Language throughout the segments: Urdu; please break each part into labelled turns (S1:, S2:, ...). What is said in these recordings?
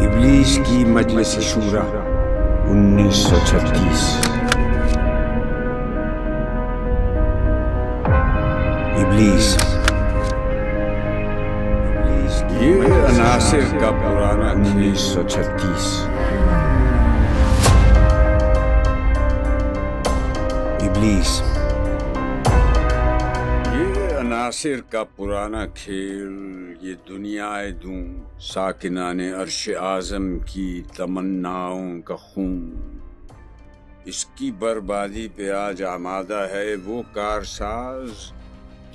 S1: ابلیس کی مجلس شورا 1936۔ ابلیس
S2: یہ عناصر کا پرانا
S1: 1936۔ ابلیس
S2: یہ عناصر کا پرانا کھیل، یہ دنیا دوں ساکنان عرش اعظم کی تمناؤں کا خون، اس کی بربادی پہ آج آمادہ ہے وہ کارساز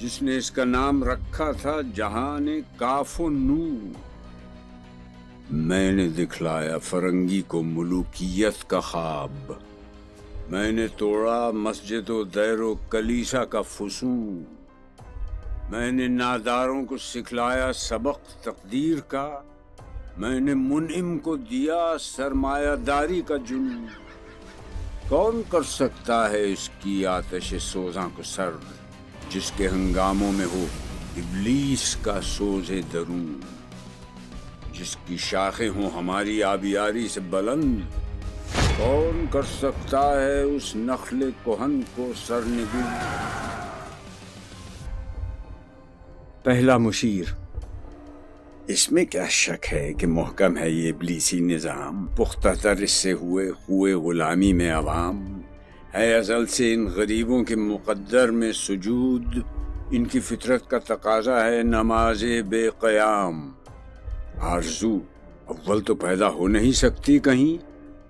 S2: جس نے اس کا نام رکھا تھا جہان کاف و نون۔ میں نے دکھلایا فرنگی کو ملوکیت کا خواب، میں نے توڑا مسجد و دیر و کلیسا کا فسون، میں نے ناداروں کو سکھلایا سبق تقدیر کا، میں نے منعم کو دیا سرمایہ داری کا جنون۔ کون کر سکتا ہے اس کی آتش سوزاں کو سرد، جس کے ہنگاموں میں ہو ابلیس کا سوز درون، جس کی شاخیں ہوں ہماری آبیاری سے بلند؟ کون کر سکتا ہے اس نخل کہن کو سرنگوں؟
S1: پہلا مشیر۔
S2: اس میں کیا شک ہے کہ محکم ہے یہ ابلیسی نظام، پختہ تر اس سے ہوئے خوئے غلامی میں عوام ہے ازل سے ان غریبوں کے مقدر میں سجود، ان کی فطرت کا تقاضا ہے نماز بے قیام۔ آرزو اول تو پیدا ہو نہیں سکتی، کہیں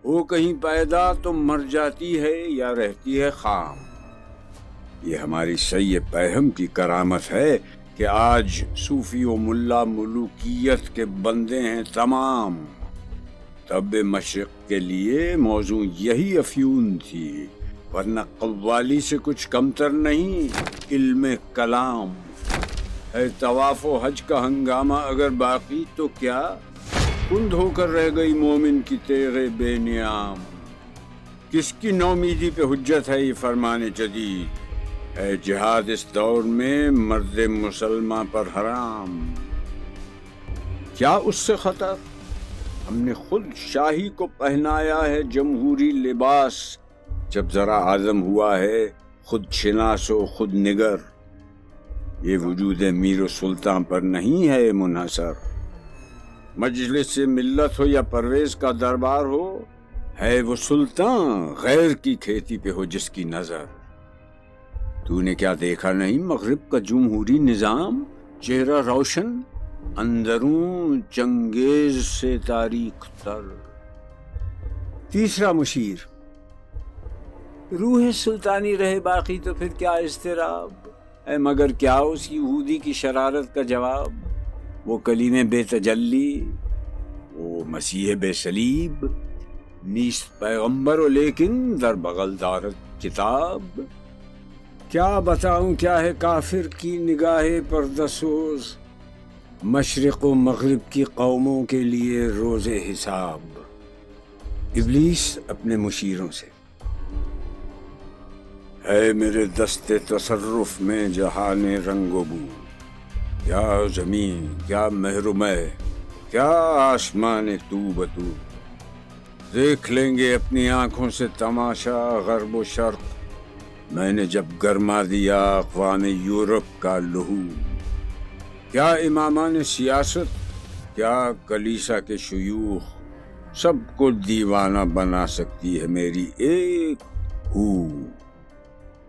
S2: وہ کہیں پیدا تو مر جاتی ہے یا رہتی ہے خام۔ یہ ہماری سعی پیہم کی کرامت ہے کہ آج صوفی و ملا ملوکیت کے بندے ہیں تمام۔ طب مشرق کے لیے موضوع یہی افیون تھی، ورنہ قوالی سے کچھ کمتر نہیں علم کلام ہے۔ طواف و حج کا ہنگامہ اگر باقی تو کیا کند ہو کر رہ گئی مومن کی تیغ بے نیام؟ کس کی نومیدی پہ حجت ہے یہ فرمان جدید؟ ہے جہاد اس دور میں مرد مسلمان پر حرام۔ کیا اس سے خطر؟ ہم نے خود شاہی کو پہنایا ہے جمہوری لباس، جب ذرا عزم ہوا ہے خود شناس و خود نگر۔ یہ وجود میر و سلطان پر نہیں ہے منحصر، مجلس ملت ہو یا پرویز کا دربار ہو، ہے وہ سلطان غیر کی کھیتی پہ ہو جس کی نظر۔ تو نے کیا دیکھا نہیں مغرب کا جمہوری نظام؟ چہرہ روشن، اندرون چنگیز سے تاریخ تر۔
S1: تیسرا مشیر۔
S3: روح سلطانی رہے باقی تو پھر کیا اضطراب ہے، مگر کیا اس یہودی کی شرارت کا جواب؟ وہ کلیم بے تجلی، وہ مسیح بے صلیب، نیست پیغمبر و لیکن در بغل دارت کتاب۔
S1: کیا بتاؤں کیا ہے کافر کی نگاہ پردسوز، مشرق و مغرب کی قوموں کے لیے روز حساب۔ ابلیس اپنے مشیروں سے۔
S2: ہے میرے دست تصرف میں جہان رنگ و بو، کیا زمین کیا محرمہ کیا آسمان تو بتو، دیکھ لیں گے اپنی آنکھوں سے تماشا غرب و شرق۔ میں نے جب گرما دیا اقوام یورپ کا لہو، کیا امامان سیاست کیا کلیسا کے شیوخ، سب کو دیوانہ بنا سکتی ہے میری ایک ہو۔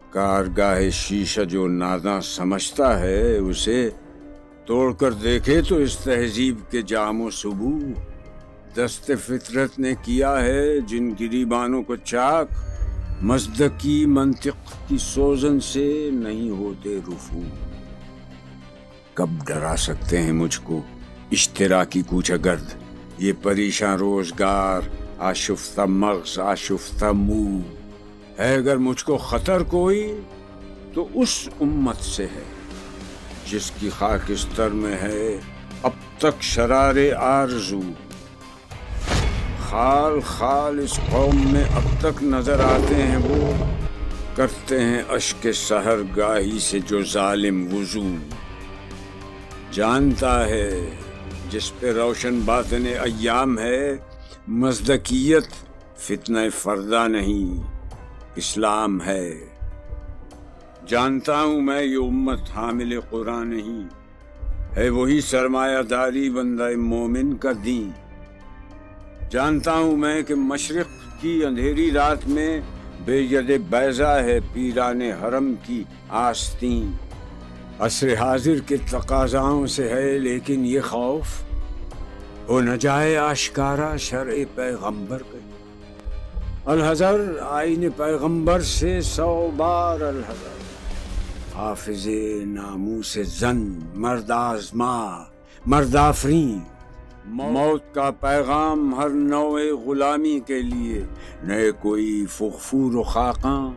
S2: کارگاہ شیشہ جو ناداں سمجھتا ہے، اسے توڑ کر دیکھے تو اس تہذیب کے جام و سبو۔ دست فطرت نے کیا ہے جن گریبانوں کو چاک، مصدقی منطق کی سوزن سے نہیں ہوتے رفو۔ کب ڈرا سکتے ہیں مجھ کو اشتراکی کوچہ گرد، یہ پریشاں روزگار آشفتہ مغز آشفتہ منہ ہے؟ اگر مجھ کو خطر کوئی تو اس امت سے ہے جس کی خاکستر میں ہے اب تک شرار آرزو۔ خال خال اس قوم میں اب تک نظر آتے ہیں وہ، کرتے ہیں اشک سحر گاہی سے جو ظالم وضو۔ جس پہ روشن باطن ایام ہے، مصداقیت فتنہ فردہ نہیں اسلام ہے۔ جانتا ہوں میں یہ امت حامل قرآن نہیں، ہے وہی سرمایہ داری بندہ مومن کا دین۔ جانتا ہوں میں کہ مشرق کی اندھیری رات میں بے ید بیضا ہے پیران حرم کی آستین۔ عصر حاضر کے تقاضاؤں سے ہے لیکن یہ خوف ہو نہ جائے آشکارا شرع پیغمبر کے۔ الحذر آئین پیغمبر سے 100 بار الحذر۔ حافظ ناموس زن، مرد آزما، مرد آفرین، موت کا پیغام ہر نوع غلامی کے لیے، نئے کوئی فغفور و خاقاں،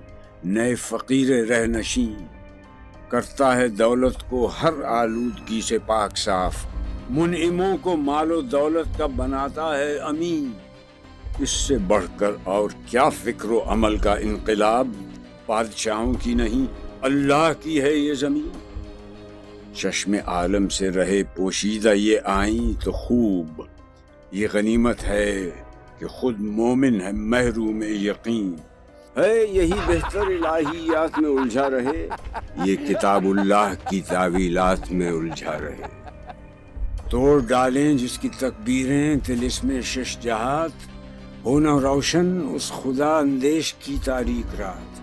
S2: نئے فقیر رہنشین۔ کرتا ہے دولت کو ہر آلودگی سے پاک صاف، منعموں کو مال و دولت کا بناتا ہے امین۔ اس سے بڑھ کر اور کیا فکر و عمل کا انقلاب، بادشاہوں کی نہیں اللہ کی ہے یہ زمین۔ چشم عالم سے رہے پوشیدہ یہ آئیں تو خوب، یہ غنیمت ہے کہ خود مومن ہے محروم یقین۔
S1: ہے یہی بہتر الہیات میں الجھا رہے،
S2: یہ کتاب اللہ کی تعویلات میں الجھا رہے۔
S1: توڑ ڈالیں جس کی تکبیریں طلسم شش جہات، ہونا روشن اس خدا اندیش کی تاریک رات۔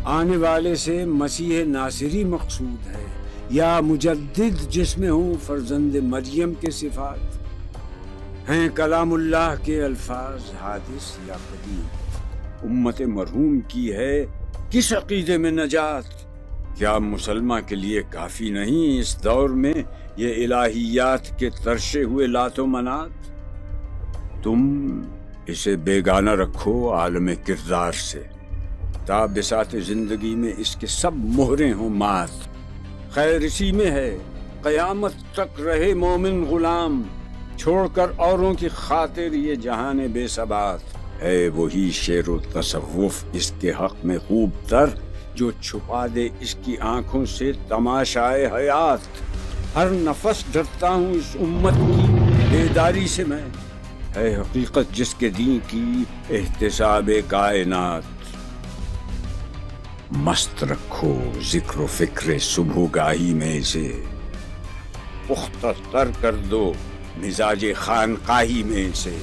S1: آنے والے سے مسیح ناصری مقصود ہے یا مجدد جس میں ہوں فرزند مریم کے صفات؟ ہیں کلام اللہ کے الفاظ حادث یا قدیم؟ امت مرحوم کی ہے کس عقیدے میں نجات؟ کیا مسلمہ کے لیے کافی نہیں اس دور میں یہ الہیات کے ترشے ہوئے لات و منات؟ تم اسے بیگانہ رکھو عالم کردار سے، تا بساط زندگی میں اس کے سب مہریں ہوں مات۔ خیر اسی میں ہے قیامت تک رہے مومن غلام، چھوڑ کر اوروں کی خاطر یہ جہان بے ثبات۔
S2: ہے وہی شعر و تصوف اس کے حق میں خوب تر،
S1: جو چھپا دے اس کی آنکھوں سے تماشائے حیات۔ ہر نفس ڈرتا ہوں اس امت کی بیداری سے میں، ہے حقیقت جس کے دین کی احتساب کائنات۔
S2: مست رکھو ذکر و فکر صبح گاہی میں سے،
S1: پختہ تر کر دو مزاج خانقاہی میں سے۔